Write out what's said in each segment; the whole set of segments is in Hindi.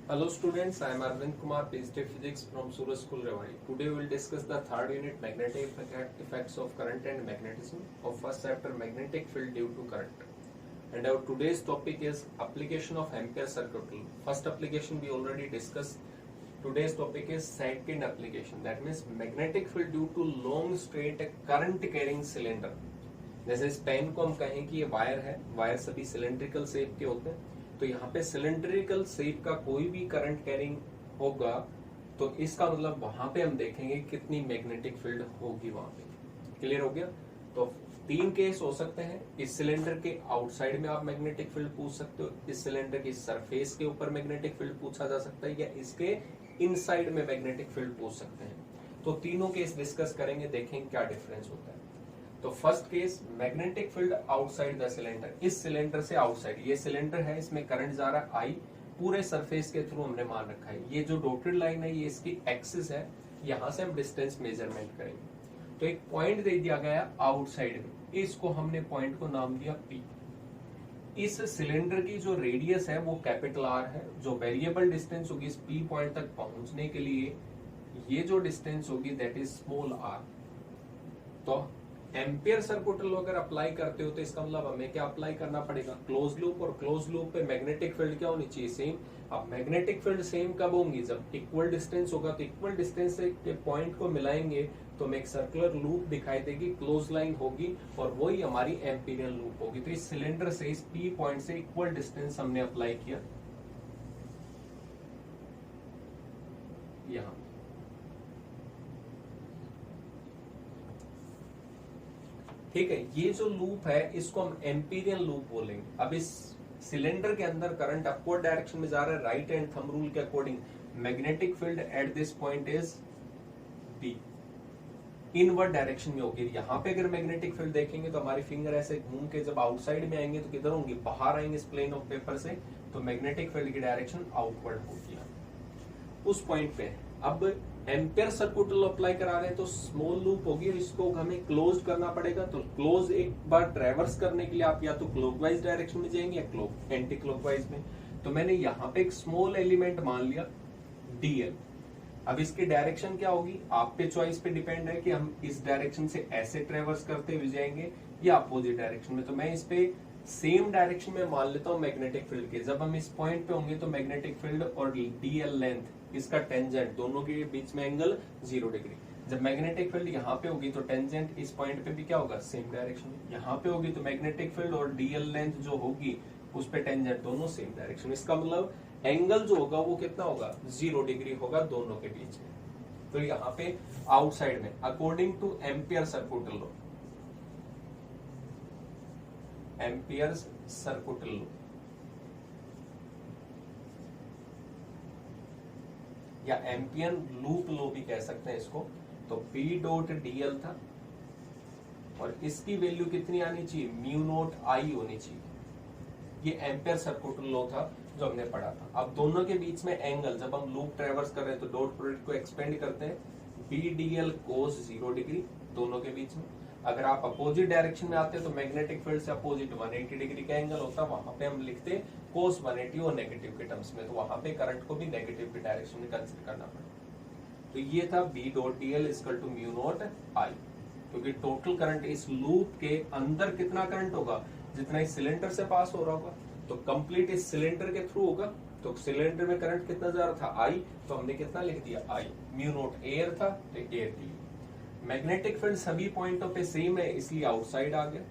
Hello students, I am Arvind Kumar, PhD Physics from Suraj School, Rewari. Today we will discuss the third unit magnetic effects of current and magnetism of first chapter magnetic field due to current. And our today's topic is application of Ampere circuit rule. First application we already discussed. Today's topic is second application, that means magnetic field due to long straight current carrying cylinder. जैसे इस पेन को हम कहें कि ये वायर है, वायर सभी सिलेंड्रिकल शेप के होते हैं, तो यहाँ पे सिलेंड्रिकल शेप का कोई भी करंट कैरिंग होगा तो इसका मतलब वहां पे हम देखेंगे कितनी मैग्नेटिक फील्ड होगी वहां पे। क्लियर हो गया? तो तीन केस हो सकते हैं। इस सिलेंडर के आउटसाइड में आप मैग्नेटिक फील्ड पूछ सकते हो, इस सिलेंडर की सरफेस के ऊपर मैग्नेटिक फील्ड पूछा जा सकता है, या इसके इनसाइड में मैग्नेटिक फील्ड पूछ सकते हैं। तो तीनों केस डिस्कस करेंगे, देखेंगे क्या डिफरेंस होता है। तो first case magnetic field outside the cylinder, इस सिलेंडर से आउटसाइड, ये सिलेंडर है, इसमें करंट जा रहा है आई, पूरे सरफेस के थ्रू हमने मान रखा है। ये जो डॉटेड लाइन है ये इसकी एक्सिस है, यहां से हम डिस्टेंस मेजरमेंट करेंगे। तो एक पॉइंट दे दिया गया आउटसाइड में, इसको हमने पॉइंट को नाम दिया पी। इस सिलेंडर की जो रेडियस है वो कैपिटल आर है, जो वेरिएबल डिस्टेंस होगी इस पी पॉइंट तक पहुंचने के लिए ये जो डिस्टेंस होगी दैट इज स्मॉल आर। तो एम्पियर सर्किट लॉ अगर अप्लाई करते हो तो इसका मतलब हमें क्या अप्लाई करना पड़ेगा, क्लोज लूप, और क्लोज लूप पे मैग्नेटिक फील्ड क्या होनी चाहिए, सेम। अब मैग्नेटिक फील्ड सेम कब होंगी, जब इक्वल डिस्टेंस होगा। तो इक्वल डिस्टेंस के पॉइंट को मिलाएंगे तो हमें एक सर्कुलर लूप दिखाई देगी, क्लोज लाइन होगी, और वही हमारी एम्पीरियल लूप होगी। तो इस सिलेंडर से, इस पी पॉइंट से इक्वल डिस्टेंस हमने अप्लाई किया यहां। ठीक है, ये जो लूप है इसको हम एम्पीरियल लूप बोलेंगे। अब इस सिलेंडर के अंदर करंट अपवर्ड डायरेक्शन में जा रहा है, राइट हैंड थंब रूल के according magnetic field at this point is B, inward direction में होगी। यहाँ पे अगर मैग्नेटिक फील्ड देखेंगे तो हमारी फिंगर ऐसे घूम के जब आउटसाइड में आएंगे तो किधर होंगी, बाहर आएंगे इस प्लेन ऑफ पेपर से, तो मैग्नेटिक फील्ड की डायरेक्शन आउटवर्ड होगी उस पॉइंट पे। अब एम्पियर सर्किट लॉ अप्लाई करा रहे हैं तो स्मॉल लूप होगी, इसको हमें क्लोज करना पड़ेगा। तो क्लोज एक बार ट्रेवर्स करने के लिए आप या तो क्लॉकवाइज डायरेक्शन में जाएंगे या एंटी क्लॉकवाइज में। तो मैंने यहाँ पे एक स्मॉल एलिमेंट मान लिया डीएल। अब इसकी डायरेक्शन क्या होगी, आप पे चॉइस पे डिपेंड है कि हम इस डायरेक्शन से ऐसे ट्रेवर्स करते हुए जाएंगे या अपोजिट डायरेक्शन में। तो मैं इस पे सेम डायरेक्शन में मान लेता हूँ मैग्नेटिक फील्ड के। जब हम इस पॉइंट पे होंगे तो मैग्नेटिक फील्ड और डीएल लेंथ, इसका टेंजेंट, दोनों के बीच में एंगल 0 डिग्री। जब मैग्नेटिक फील्ड यहाँ पे होगी तो टेंजेंट इस पॉइंट पे भी क्या होगा, सेम डायरेक्शन में। यहाँ पे होगी तो मैग्नेटिक फील्ड और डीएल लेंथ जो होगी उस पे टेंजेंट, दोनों सेम डायरेक्शन। इसका मतलब एंगल जो होगा वो कितना होगा, 0 डिग्री होगा दोनों के बीच में। तो यहाँ पे आउटसाइड में according two ampere circuit law, ampere circuit law या एम्पियर लूप लॉ भी कह सकते हैं इसको। तो P डॉट डीएल था और इसकी वैल्यू कितनी आनी चाहिए, म्यू नोट आई होनी चाहिए। ये एम्पियर सर्किट लॉ था जो हमने पढ़ा था। अब दोनों के बीच में एंगल, जब हम लूप ट्रेवर्स कर रहे हैं तो डॉट प्रोडक्ट को एक्सपेंड करते हैं, बी डीएल कोस 0 डिग्री दोनों के बीच में। अगर आप अपोजिट डायरेक्शन में आते हैं तो मैग्नेटिक फील्ड से अपोजिट 180 डिग्री का एंगल होता है, वहां पे हम लिखते कोस 180 और नेगेटिव के टर्म्स में, तो वहां पे करंट को भी नेगेटिव की डायरेक्शन में कंसीडर करना पड़ेगा। तो ये था B dot DL equal to mu naught I, क्योंकि टोटल करंट इस लूप के अंदर कितना करंट होगा, जितना इस सिलेंडर से पास हो रहा होगा, तो कंप्लीट इस सिलेंडर के थ्रू होगा। तो सिलेंडर में करंट कितना जा रहा था, आई, तो हमने कितना लिख दिया, आई। म्यू नॉट एयर था तो एयर डी। मैग्नेटिक फील्ड सभी पॉइंटों पे सेम है इसलिए आउटसाइड आ गया।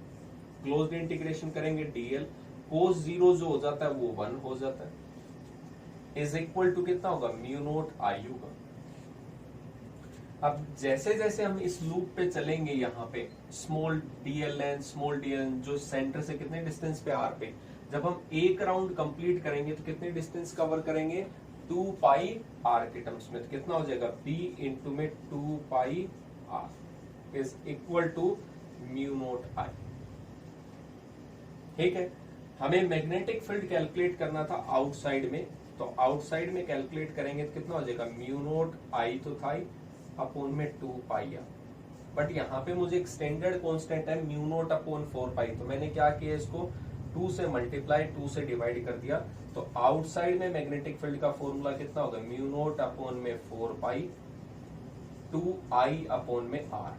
क्लोज्ड इंटीग्रेशन करेंगे डीएल, कोस 0 जो हो जाता है वो 1 हो जाता है, इज इक्वल टू कितना होगा, म्यू नोट आई होगा। अब जैसे जैसे हम इस लूप पे चलेंगे, यहाँ पे small DL length, small DL जो सेंटर से कितने डिस्टेंस पे, आर पे, जब हम एक राउंड कंप्लीट करेंगे तो कितने डिस्टेंस कवर करेंगे, 2 पाई आर के टर्म्स में। तो कितना हो जाएगा, पी इंटू में 2 pi R is equal to mu naught I. ठीक है, हमें मैग्नेटिक फील्ड कैलकुलेट करना था आउटसाइड में, तो आउटसाइड में कैलकुलेट करेंगे तो कितना हो जाएगा, म्यू नोट आई तो था ही, अपोन में 2 पाई आर। बट यहाँ पे मुझे एक स्टैंडर्ड कांस्टेंट है म्यू नोट अपॉन 4 पाई, तो मैंने क्या किया, इसको 2 से मल्टीप्लाई 2 से डिवाइड कर दिया, तो आउटसाइड में मैग्नेटिक फील्ड का फॉर्मूला कितना होगा, म्यू नोट अपॉन में 4 पाई 2I अपॉन में R।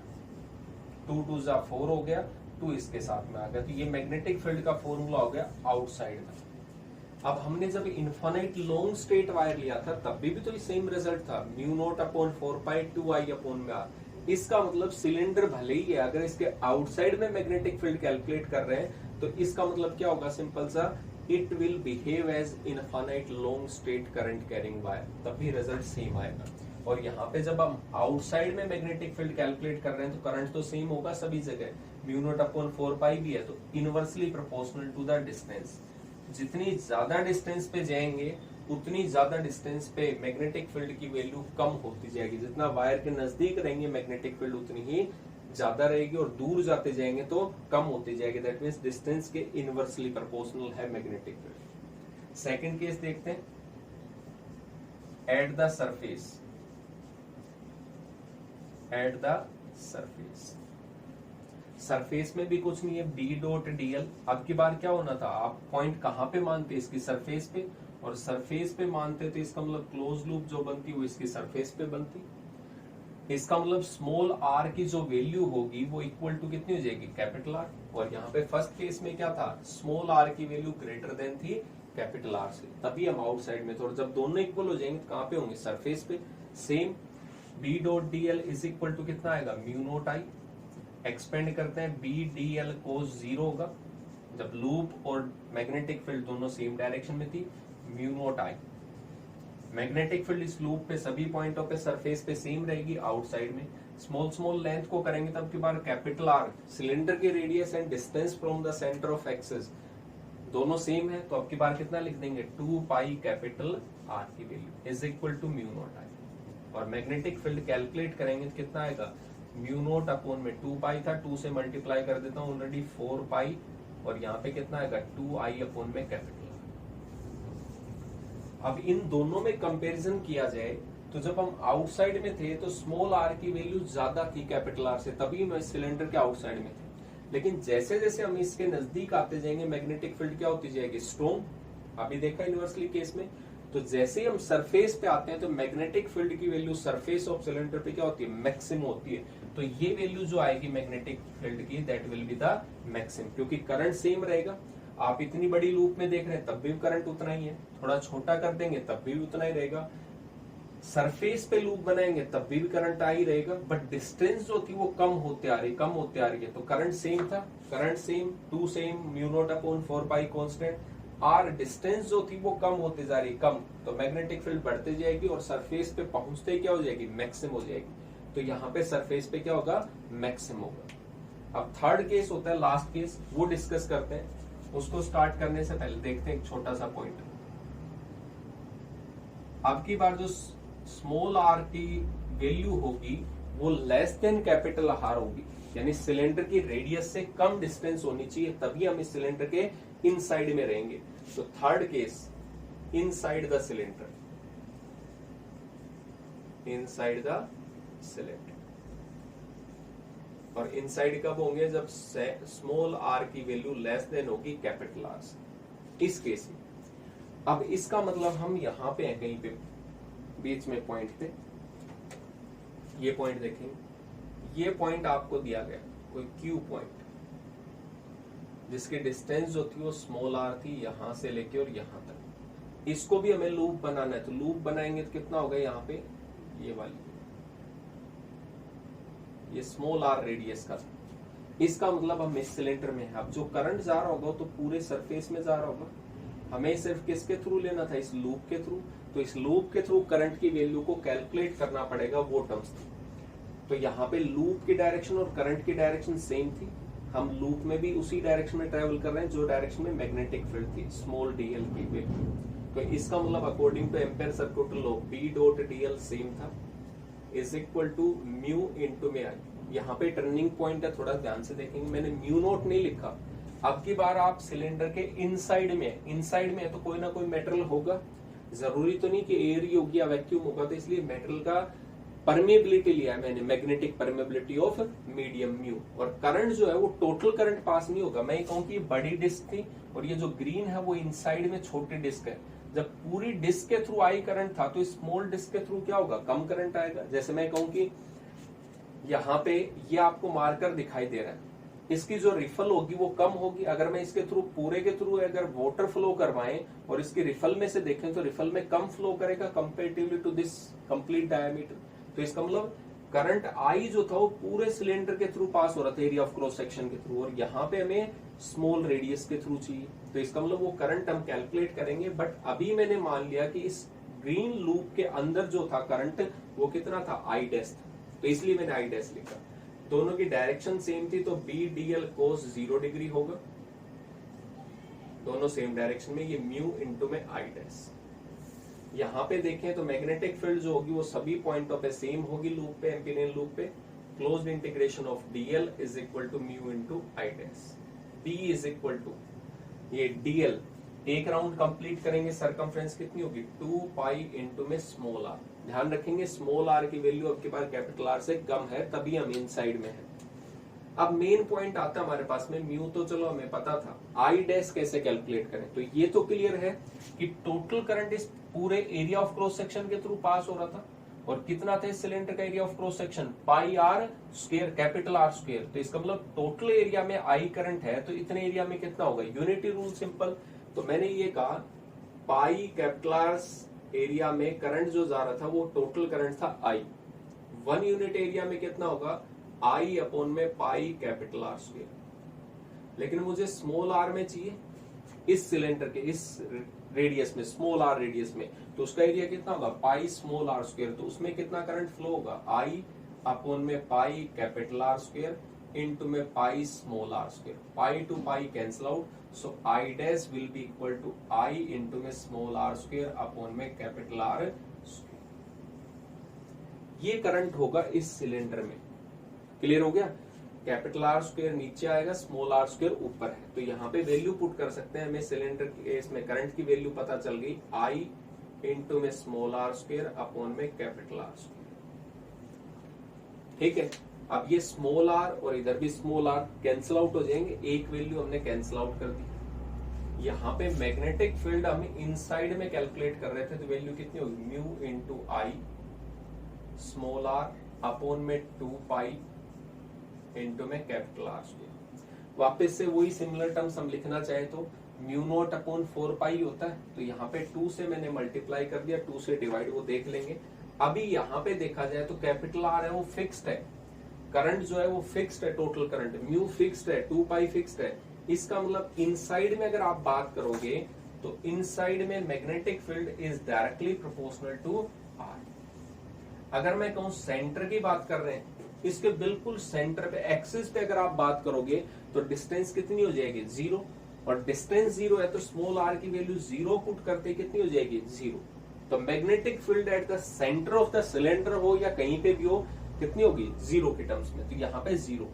2 2 जा 4 हो गया, 2 इसके साथ में आ गया, तो ये मैग्नेटिक फील्ड का फॉर्मूला हो गया आउटसाइड में। अब हमने जब इन्फिनिट लॉन्ग स्ट्रेट वायर लिया था तब भी तो सेम रिजल्ट था, म्यू नोट अपॉन 4 पाई 2I अपॉन में R। इसका मतलब सिलेंडर भले ही है, अगर इसके आउटसाइड में मैग्नेटिक फील्ड कैलकुलेट कर रहे हैं तो इसका मतलब क्या होगा, सिंपल सा, it will behave as infinite long straight current carrying wire, तब भी रिजल्ट सेम आएगा। और यहाँ पे जब हम आउटसाइड में मैग्नेटिक फील्ड कैलकुलेट कर रहे हैं तो करंट तो सेम होगा सभी जगह, म्यू नोट अपॉन 4 पाई भी है, तो inversely proportional to the distance. जितनी ज्यादा डिस्टेंस पे जाएंगे उतनी ज्यादा डिस्टेंस पे मैग्नेटिक फील्ड की वैल्यू कम होती जाएगी, जितना वायर के नजदीक रहेंगे मैग्नेटिक फील्ड उतनी ही ज्यादा रहेगी, और दूर जाते जाएंगे तो कम होती जाएगी। दैट मींस डिस्टेंस के इनवर्सली प्रोपोर्शनल है मैग्नेटिक फील्ड। सेकंड केस देखते हैं, at the surface. At the surface, surface में भी कुछ नहीं है, बी डॉट डीएल। अब की बार क्या होना था, आप पॉइंट कहां पे मानते, इसकी सरफेस पे, और सरफेस पे मानते तो इसका मतलब क्लोज लूप जो बनती वो इसकी सरफेस पे बनती। इसका मतलब स्मॉल आर की जो वैल्यू होगी वो इक्वल टू कितनी हो जाएगी, कैपिटल आर। और यहाँ पे फर्स्ट केस में क्या था, स्मॉल आर की वैल्यू ग्रेटर देन थी कैपिटल आर से, तभी हम आउटसाइड में थे। और जब दोनों इक्वल हो जाएंगे तो कहाँ पे होंगे, सरफेस पे। Same B dot D L is equal to कितना आएगा, म्यू नोट आई। एक्सपेंड करते हैं, बी डी एल कोस 0 होगा जब लूप और मैग्नेटिक फील्ड दोनों सेम डायरेक्शन में थी, म्यू नोट आई। मैग्नेटिक फील्ड इस लूप पे सभी पॉइंटों पे सरफेस पे सेम रहेगी आउटसाइड में। स्मॉल स्मॉल लेंथ को करेंगे तब की बार कैपिटल आर, सिलेंडर के radius and distance from the centre of axis दोनों सेम है, तो अब की बार कितना लिख देंगे, 2 पाई कैपिटल आर की value is equal to mu naught I. और मैग्नेटिक फील्ड कैलकुलेट करेंगे तो कितना आएगा, म्यू नोट अपॉन में 2 पाई था, 2 से मल्टीप्लाई कर देता हूँ ऑलरेडी 4 पाई, और यहाँ पे कितना आएगा 2I अपॉन में कैपिटल। अब इन दोनों में कंपैरिजन किया जाए तो जब हम आउटसाइड में थे तो स्मॉल आर की वैल्यू ज्यादा थी कैपिटल आर से, तभी हम सिलेंडर के आउटसाइड में थे। लेकिन जैसे जैसे हम इसके नजदीक आते जाएंगे मैग्नेटिक फील्ड क्या होती जाएगी, स्ट्रॉन्ग। अभी देखा यूनिवर्सली केस में, तो जैसे ही हम सरफेस पे आते हैं तो मैग्नेटिक फील्ड की वैल्यू सरफेस ऑफ सिलेंडर पे क्या होती है, मैक्सिमम होती है। तो ये वैल्यू जो आएगी मैग्नेटिक फील्ड की, that will be the maximum, क्योंकि करंट सेम रहेगा। आप इतनी बड़ी लूप में देख रहे हैं तब भी करंट उतना ही है, थोड़ा छोटा कर देंगे तब भी उतना ही रहेगा, सरफेस पे लूप बनाएंगे तब भी करंट आ ही रहेगा, बट डिस्टेंस जो थी वो कम होते आ रही है। तो करंट सेम था, current same, 2 same, mu naught upon 4 pi constant, R distance जो थी वो कम होते जा रही, कम, तो मैग्नेटिक फील्ड बढ़ते जाएगी और सरफेस पे पहुंचते क्या हो जाएगी, मैक्सिमम हो जाएगी। तो यहाँ पे सरफेस पे क्या होगा, मैक्सिमम होगा। अब थर्ड केस होता है लास्ट केस, वो डिस्कस करते हैं। उसको स्टार्ट करने से पहले देखते हैं एक छोटा सा पॉइंट। अब की बार जो स्मॉल आर की वैल्यू होगी वो लेस देन कैपिटल आर होगी, यानी सिलेंडर की रेडियस से कम डिस्टेंस होनी चाहिए, तभी हम इस सिलेंडर के इनसाइड में रहेंगे। तो third case, inside the cylinder, inside the cylinder. और इनसाइड कब होंगे, जब स्मॉल आर की वैल्यू लेस देन होगी कैपिटल आर से, इस केस में। अब इसका मतलब हम यहां पे हैं कहीं पे बीच में पॉइंट पे, ये पॉइंट देखेंगे, ये पॉइंट आपको दिया गया कोई क्यू पॉइंट, जिसकी डिस्टेंस जो थी वो स्मॉल आर थी यहां से लेके और यहां तक। इसको भी हमें लूप बनाना है, तो लूप बनाएंगे तो कितना होगा यहाँ पे, ये वाली, ये स्मॉल आर रेडियस का। इसका मतलब हम इस सिलेंडर में है, अब जो करंट जा रहा होगा तो पूरे सरफेस में जा रहा होगा, हमें सिर्फ किसके थ्रू लेना था, इस लूप के थ्रू। तो इस लूप के थ्रू करंट की वैल्यू को कैलकुलेट करना पड़ेगा, वो टर्म्स थी। तो यहाँ पे लूप की डायरेक्शन और करंट की डायरेक्शन सेम थी, हम लूप में भी उसी डायरेक्शन में ट्रेवल कर रहे हैं जो डायरेक्शन में मैग्नेटिक फील्ड थी, स्मॉल डीएल की वैल्यू। तो इसका मतलब according to Ampere circuit law, B dot DL same था, is equal to mu into में आई। यहाँ पे टर्निंग पॉइंट है, थोड़ा ध्यान से देखेंगे, मैंने म्यू नोट नहीं लिखा। अब की बार आप सिलेंडर के इनसाइड में है तो कोई ना कोई मेटेरियल होगा, जरूरी तो नहीं कि एयर ही होगी या वैक्यूम होगा, तो इसलिए मेटेरियल का परमेबिलिटी लिया है मैंने, magnetic permeability of medium mu, और करंट जो है वो टोटल करंट पास नहीं होगा। मैं कहूँ कि बड़ी डिस्क थी और ये जो ग्रीन है वो इनसाइड में छोटी डिस्क है। जब पूरी डिस्क के थ्रू आई करंट था तो स्मॉल डिस्क के थ्रू क्या होगा, कम करंट आएगा। जैसे मैं कहूँ कि यहाँ पे ये आपको मार्कर दिखाई दे रहा है, इसकी जो रिफल होगी वो कम होगी। अगर मैं इसके थ्रू पूरे के थ्रू अगर वाटर फ्लो करवाएं और इसकी रिफल में से देखें तो रिफल में कम फ्लो करेगा comparatively to this complete diameter. तो इसका मतलब करंट आई जो था वो पूरे सिलेंडर के थ्रू पास हो रहा था, एरिया ऑफ क्रॉस सेक्शन के थ्रू, और यहाँ पे हमें स्मॉल रेडियस के थ्रू चाहिए। तो इसका मतलब वो करंट हम कैलकुलेट करेंगे, बट अभी मैंने मान लिया कि इस ग्रीन लूप के अंदर जो था करंट वो कितना था, आई डैश था, तो इसलिए मैंने आई डैश लिखा। दोनों की डायरेक्शन सेम थी तो B D L cos 0 degree होगा, दोनों सेम डायरेक्शन में, ये म्यू इंटू में आई डैश। यहाँ पे देखें तो मैग्नेटिक फील्ड जो होगी वो सभी पॉइंटों पे सेम होगी लूप पे, एम्पिरियल लूप पे। Closed integration of DL is equal to mu into I dash. B is equal to ये डीएल, एक राउंड कंप्लीट करेंगे सरकमफ्रेंस कितनी होगी, 2 पाई इंटू में स्मॉल आर। ध्यान रखेंगे स्मॉल आर की वैल्यू आपके पास कैपिटल आर से कम है, तभी हम इनसाइड में है। अब मेन पॉइंट आता है हमारे पास में, म्यू तो चलो हमें पता था, आई डैश कैसे कैलकुलेट करें। तो ये तो क्लियर है कि टोटल करंट इस पूरे एरिया ऑफ क्रॉस सेक्शन के थ्रू पास हो रहा था, और कितना था इस सिलेंडर का area of cross section, pi R square, capital R square. तो इसका मतलब टोटल एरिया में आई करंट है तो इतने एरिया में कितना होगा, यूनिटी रूल सिंपल। तो मैंने ये कहा पाई कैपिटल आर एरिया में करंट जो जा रहा था वो टोटल करंट था आई, 1 यूनिट एरिया में कितना होगा, आई अपॉन में पाई कैपिटल आर स्क्वायर। लेकिन मुझे स्मॉल आर में चाहिए, इस सिलेंडर के इस रेडियस में, स्मॉल आर रेडियस में, तो उसका एरिया कितना होगा, पाई स्मॉल आर स्क्वायर। तो उसमें कितना करंट फ्लो होगा, आई अपॉन में pi capital R square into में pi small R square. Pi to pi cancel out, so I dash will be equal to I into में स्मॉल आर स्क्वायर अपॉन में कैपिटल आर स्क्वायर। ये करंट होगा इस सिलेंडर में। क्लियर हो गया, कैपिटल आर स्क्वायर नीचे आएगा, स्मॉल आर स्क्वायर ऊपर है। तो यहाँ पे वैल्यू पुट कर सकते हैं, हमें सिलेंडर इसमें करंट की वैल्यू पता चल गई, आई इंटू में स्मॉल आर स्क्वायर अपॉन में कैपिटल आर स्क्वायर। ठीक है, अब ये स्मॉल आर और इधर भी स्मॉल आर कैंसिल आउट हो जाएंगे, एक वैल्यू हमने कैंसिल आउट कर दी। यहाँ पे मैग्नेटिक फील्ड हम इनसाइड में कैलकुलेट कर रहे थे, तो वैल्यू कितनी होगी, mu into I small R upon में 2 पाई इंटू में कैपिटल आर स्क्वायर। वापस से वही सिमिलर टर्म्स हम लिखना चाहे तो म्यू नॉट अपॉन 4 पाई होता है, तो यहाँ पे 2 से मैंने मल्टीप्लाई कर दिया, 2 से डिवाइड, वो देख लेंगे। अभी यहाँ पे देखा जाए तो कैपिटल आर है वो फिक्स्ड है, करंट जो है वो फिक्स्ड है, टोटल करंट, म्यू फिक्स्ड है, 2 पाई फिक्स्ड है। इसका मतलब इनसाइड में अगर आप बात करोगे तो इनसाइड में magnetic field is directly proportional to R. अगर मैं कहूं सेंटर की बात कर रहे हैं, इसके बिल्कुल सेंटर पे, एक्सिस पे अगर आप बात करोगे तो डिस्टेंस कितनी हो जाएगी, 0, और डिस्टेंस 0 है तो स्मॉल आर की वैल्यू 0 पुट करते कितनी हो जाएगी, 0। तो magnetic field at the centre of the cylinder हो या कहीं पे भी हो, कितनी होगी, 0 के टर्म्स में। तो यहाँ पे 0,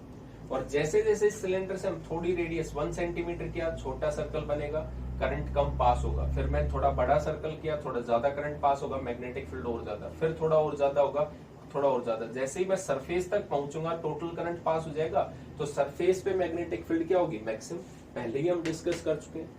और जैसे जैसे इस सिलेंडर से हम थोड़ी रेडियस 1 सेंटीमीटर किया, छोटा सर्कल बनेगा, करंट कम पास होगा। फिर मैं थोड़ा बड़ा सर्कल किया, थोड़ा ज्यादा करंट पास होगा, मैग्नेटिक फील्ड और ज्यादा, फिर थोड़ा और ज्यादा होगा, थोड़ा और ज्यादा। जैसे ही मैं सरफेस तक पहुंचूंगा टोटल करंट पास हो जाएगा, तो सरफेस पे मैग्नेटिक फील्ड क्या होगी, मैक्सिमम। पहले ही हम डिस्कस कर चुके हैं,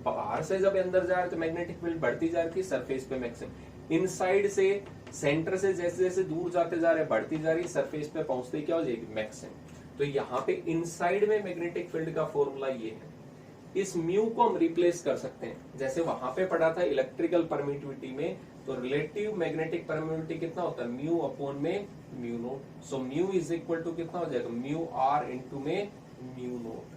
बाहर से जब अंदर जा रहे तो मैग्नेटिक फील्ड बढ़ती जा रही थी, सरफेस पे मैक्सिमम। इनसाइड से, सेंटर से जैसे जैसे दूर जाते जा रहे, बढ़ती जा रही, सरफेस पे पहुंचते क्या हो जाएगी, मैक्सिमम। तो यहाँ पे इनसाइड में मैग्नेटिक फील्ड का फॉर्मूला ये है। इस म्यू को हम रिप्लेस कर सकते हैं, जैसे वहां पे पढ़ा था इलेक्ट्रिकल परमिटिविटी में, तो रिलेटिव मैग्नेटिक परमिटिविटी कितना होता है, म्यू अपॉन में mu naught. So mu is equal to कितना हो जाएगा, म्यू आर इंटू में म्यू नोट।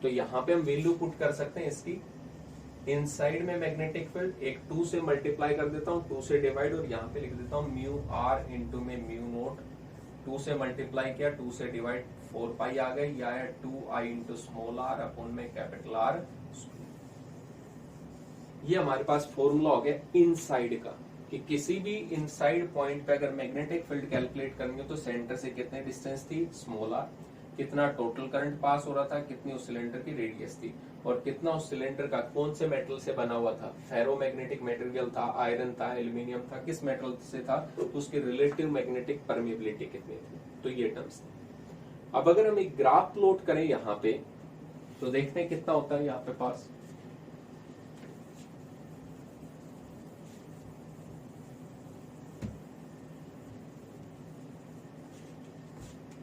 तो यहाँ पे हम वैल्यू पुट कर सकते हैं इसकी। इनसाइड में मैग्नेटिक फील्ड, एक 2 से मल्टीप्लाई कर देता हूँ, 2 से डिवाइड, और यहाँ पे लिख देता हूँ म्यू आर इंटू में म्यू नोट। 2 से मल्टीप्लाई किया, 2 से डिवाइड, 4 पाई आ गई, या 2 आई इंटू स्मॉल आर अपॉन में कैपिटल आर। ये हमारे पास फॉर्मूला हो गया इनसाइड का, कि किसी भी इनसाइड पॉइंट पे अगर मैग्नेटिक फील्ड कैलकुलेट करेंगे तो सेंटर से कितने डिस्टेंस थी, स्मॉल आर। कितना टोटल करंट पास हो रहा था, कितनी उस सिलेंडर की रेडियस थी, और कितना उस सिलेंडर का कौन से मेटल से बना हुआ था, फेरोमैग्नेटिक मटेरियल था, आयरन था, एल्यूमिनियम था, किस मेटल से था, तो उसकी रिलेटिव मैग्नेटिक परमिबिलिटी कितनी थी। तो ये टर्म्स थे। अब अगर हम एक ग्राफ प्लॉट करें यहाँ पे, तो देखते हैं कितना होता है यहाँ पे पास।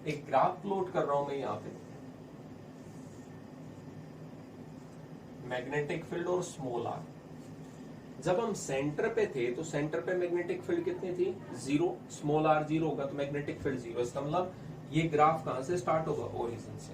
एक ग्राफ प्लॉट कर रहा हूं मैं यहाँ पे, मैग्नेटिक फील्ड और स्मॉल आर। जब हम सेंटर पे थे तो सेंटर पे मैग्नेटिक फील्ड कितनी थी, 0, स्मॉल आर 0 होगा तो मैग्नेटिक फील्ड 0। इसका मतलब ये ग्राफ कहां से स्टार्ट होगा, ओरिजिन से,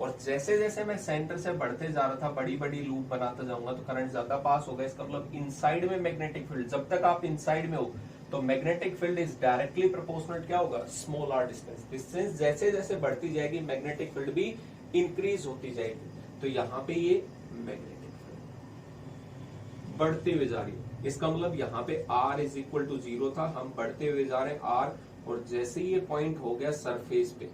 और जैसे जैसे मैं सेंटर से बढ़ते जा रहा था, बड़ी बड़ी लूप बनाता जाऊंगा तो करंट ज्यादा पास होगा। इसका मतलब इनसाइड में मैग्नेटिक फील्ड, जब तक आप इनसाइड में हो तो magnetic field is directly proportional क्या होगा, स्मॉल आर डिस्टेंस। डिस्टेंस जैसे जैसे बढ़ती जाएगी मैग्नेटिक फील्ड भी इंक्रीज होती जाएगी। तो यहाँ पे ये मैग्नेटिक फील्ड बढ़ते हुए जा रही है। इसका मतलब यहाँ पे R इज इक्वल टू 0 था, हम बढ़ते हुए जा रहे हैं R, और जैसे ये पॉइंट हो गया सरफेस पे,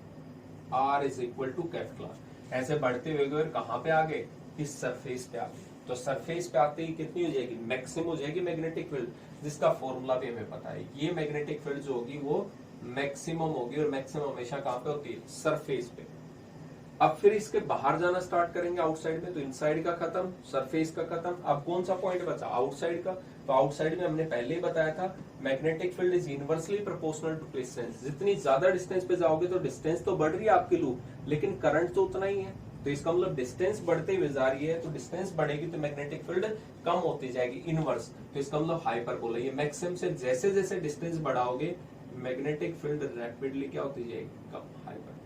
R is equal to capital R, ऐसे बढ़ते हुए गए कहां पे आ गए, इस सरफेस पे आ गए। तो सरफेस पे आते ही कितनी हो जाएगी, मैक्सिमम हो जाएगी मैग्नेटिक फील्ड, जिसका फॉर्मूला भी हमें पता है। ये मैग्नेटिक फील्ड जो होगी वो मैक्सिमम होगी, और मैक्सिमम हमेशा कहां पे होती है, सरफेस पे। अब फिर इसके बाहर जाना स्टार्ट करेंगे आउटसाइड में, तो इनसाइड का खत्म, सरफेस का खत्म, अब कौन सा पॉइंट बचा, आउटसाइड का। तो आउटसाइड में हमने पहले ही बताया था magnetic field is inversely proportional to distance. जितनी ज्यादा डिस्टेंस पे जाओगे तो डिस्टेंस तो बढ़ रही है आपकी लूप, लेकिन करंट तो उतना ही है। तो इसका मतलब डिस्टेंस बढ़ते हुए जा रही है, तो डिस्टेंस बढ़ेगी तो मैग्नेटिक फील्ड कम होती जाएगी, इनवर्स। तो इसका मतलब हाइपरबोला, ये मैक्सिमम से जैसे जैसे डिस्टेंस बढ़ाओगे मैग्नेटिक फील्ड रैपिडली क्या होती जाएगी, कम, हाइपर।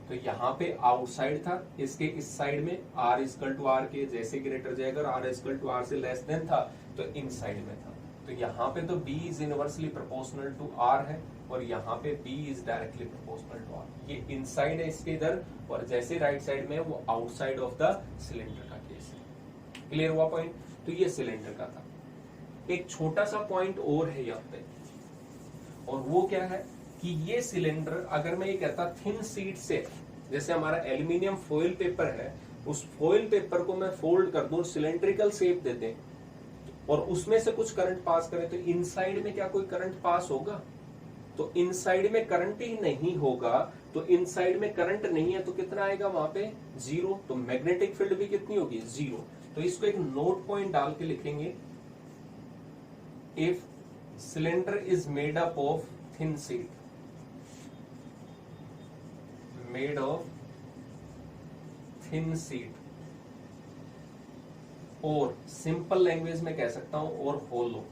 तो यहाँ पे आउटसाइड था, इसके इस साइड में R इक्वल टू R के जैसे ग्रेटर जाएगा, और R इक्वल टू R से लेस देन था तो इनसाइड में था। तो यहाँ पे तो B is inversely proportional to R है, और यहाँ पे B is directly proportional to R। ये इनसाइड है इसके इधर, और जैसे राइट साइड में वो आउटसाइड ऑफ द सिलेंडर का केस है। क्लियर हुआ पॉइंट। तो ये सिलेंडर का था। एक छोटा सा पॉइंट और है यहाँ पे, और वो क्या है कि ये सिलेंडर अगर मैं ये कहता थिन शीट से, जैसे हमारा एल्यूमिनियम फॉइल पेपर है, उस फॉइल पेपर को मैं फोल्ड कर दूं, सिलेंड्रिकल शेप दे दें, और उसमें से कुछ करंट पास करें, तो इनसाइड में क्या कोई करंट पास होगा, तो इनसाइड में करंट ही नहीं होगा। तो इनसाइड में करंट नहीं है तो कितना आएगा वहां पे, 0। तो मैग्नेटिक फील्ड भी कितनी होगी, 0। तो इसको एक नोट पॉइंट डाल के लिखेंगे, if cylinder is made up of thin sheet, made of thin sheet, और सिंपल लैंग्वेज में कह सकता हूं और होलो।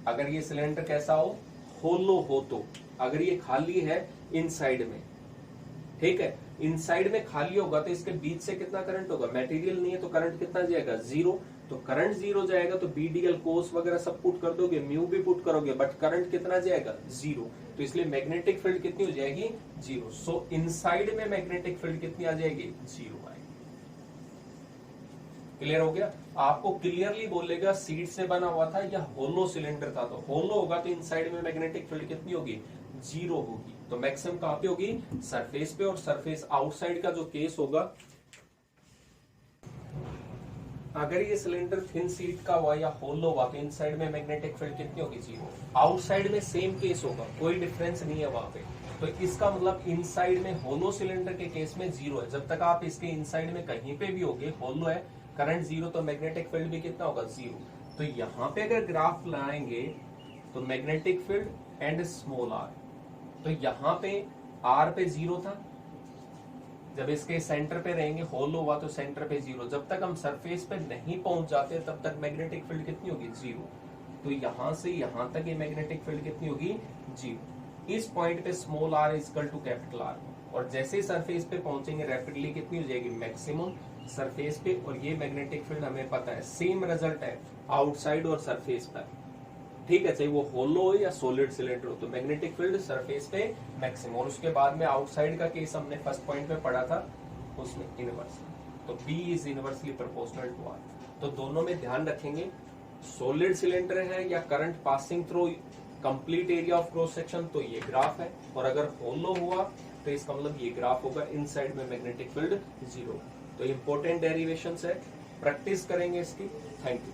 अगर ये सिलेंडर कैसा हो, होलो हो, तो अगर ये खाली है इनसाइड में, ठीक है, इनसाइड में खाली होगा तो इसके बीच से कितना करंट होगा, मटेरियल नहीं है तो करंट कितना जाएगा, 0। तो करंट 0 जाएगा तो BDL कोस वगैरह सब पुट कर दोगे, म्यू भी पुट करोगे, बट करंट कितना जाएगा, 0। तो इसलिए मैग्नेटिक फील्ड कितनी हो जाएगी, 0। सो इनसाइड में मैग्नेटिक फील्ड कितनी आ जाएगी, 0 आएगी। क्लियर हो गया। आपको क्लियरली बोलेगा सीड से बना हुआ था या होलो सिलेंडर था, तो होलो होगा तो इनसाइड में मैग्नेटिक फील्ड कितनी होगी, 0 होगी। तो मैक्सिमम कहां पे होगी, सरफेस पे, और सरफेस आउटसाइड का जो केस होगा, अगर ये सिलेंडर थिन शीट का हुआ या होलो हुआ तो इनसाइड में मैग्नेटिक फील्ड कितनी होगी, 0। आउटसाइड में सेम केस होगा, कोई डिफरेंस नहीं है वहां पे। तो इसका मतलब इनसाइड में होलो सिलेंडर के केस में 0 है। जब तक आप इसके इनसाइड में कहीं पे भी होगे, होलो है, करंट 0, तो मैग्नेटिक फील्ड भी कितना होगा, 0। तो यहाँ पे अगर ग्राफ लाएंगे तो magnetic field and small R, तो यहाँ पे R पे 0 था, जब इसके सेंटर पे रहेंगे, होलो हुआ तो सेंटर पे 0। जब तक हम सरफेस पे नहीं पहुंच जाते तब तक मैग्नेटिक फील्ड कितनी होगी, 0। तो यहां से यहां तक ये मैग्नेटिक फील्ड कितनी होगी, 0। इस पॉइंट पे small r equal to capital R, और जैसे ही सरफेस पे पहुंचेंगे रैपिडली कितनी हो जाएगी, मैक्सिमम सरफेस पे। और ये मैग्नेटिक फील्ड हमें पता है सेम रिजल्ट है आउटसाइड और सरफेस पर, ठीक है, चाहे वो होलो हो या सॉलिड सिलेंडर हो, तो मैग्नेटिक फील्ड सरफेस पे मैक्सिमम। और उसके बाद में आउटसाइड का केस हमने फर्स्ट पॉइंट में पढ़ा था, उसमें इनवर्स, तो B is inversely proportional to R। तो दोनों में ध्यान रखेंगे, सॉलिड सिलेंडर है या current passing through complete area of cross section तो ये ग्राफ है, और अगर होलो हुआ तो इसका मतलब ये ग्राफ होगा, इनसाइड में मैग्नेटिक फील्ड 0। तो इंपॉर्टेंट डेरिवेशंस है, प्रैक्टिस करेंगे इसकी। Thank you.